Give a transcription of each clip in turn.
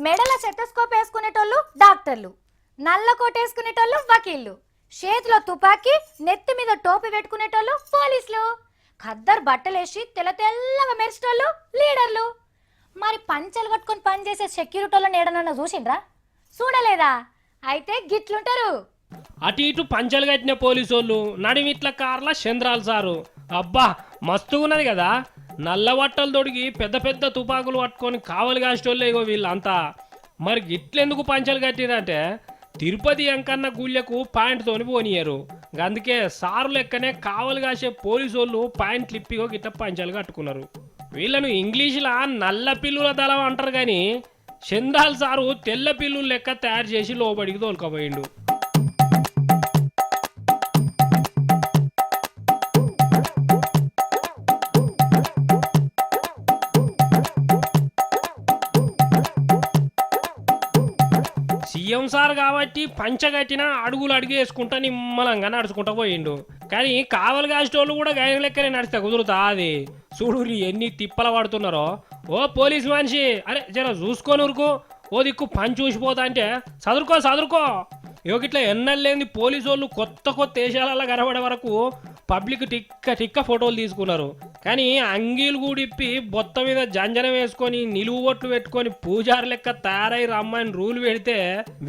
మెడల స్టెథోస్కోప్ వేసుకునేటోళ్ళు డాక్టర్లు, నల్ల కోట్ వేసుకునేటోళ్ళు వకీళ్ళు, చేతిలో తుపాకీ నెత్తి మీద టోపీ పెట్టుకునేటోళ్ళు పోలీసులు, ఖద్దరు బట్టలేసి తెల్ల తెల్లగా మెరిసేటోళ్ళు లీడర్లు. మరి పంచలు కట్టుకొని పనిచేసే సెక్యూరిటీలను ఏడనన్నా చూసిండ్రా? చూడలేదా? అయితే గిట్లుంటారు. అటు ఇటు పంచలు కట్టిన పోలీసోళ్ళు, నడిమిట్ల కార్ల చంద్రాలు సారు. అబ్బా మస్తున్నది కదా. నల్ల బట్టలు తొడిగి పెద్ద పెద్ద తుపాకులు పట్టుకొని కావలి కాసేటోళ్ళే ఇగో వీళ్ళంతా. మరి గిట్లెందుకు పంచలు కట్టిరంటే తిరుపతి ఎంకన్న గుళ్ళకు పాయింట్తోని పోనీయరు. అందుకే సారు లెక్కనే కావలి కాసే పోలీసోళ్ళు పాయింట్లు ఇప్పిగో గిట్ట పంచలు కట్టుకున్నారు. వీళ్ళను ఇంగ్లీష్లా నల్ల పిల్లుల దళం అంటారు కానీ చంద్రాలు సారు తెల్ల పిల్లులు లెక్క తయారు చేసి లోబడికి తోలుకపోయిండు. సీఎం సార్ కాబట్టి పంచగట్టిన అడుగులు అడిగేసుకుంటా నిమ్మలంగా నడుచుకుంటా పోయిండు. కానీ కావలి కాసేటోళ్ళు కూడా గైన లెక్కనే నడిస్తే కుదురుతా అది? చూడు ఎన్ని తిప్పల పడుతున్నారో. ఓ పోలీస్ మనిషి, అరే జర చూసుకొని ఊరుకు, ఓ దిక్కు పని చూసిపోతా అంటే చదువుకో. ఇట్లా ఎన్నెళ్ళేంది పోలీసు వాళ్ళు కొత్త దేశాలలో కనబడే వరకు పబ్లిక్ టిక్క ఫోటోలు తీసుకున్నారు. కానీ అంగీలు కూడిప్పి బొత్త మీద జంజనం వేసుకొని నిలువు బొట్లు పెట్టుకొని పూజారి లెక్క తయారై రమ్మని రూల్ పెడితే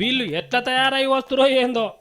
వీళ్ళు ఎట్లా తయారై వస్తురో ఏందో.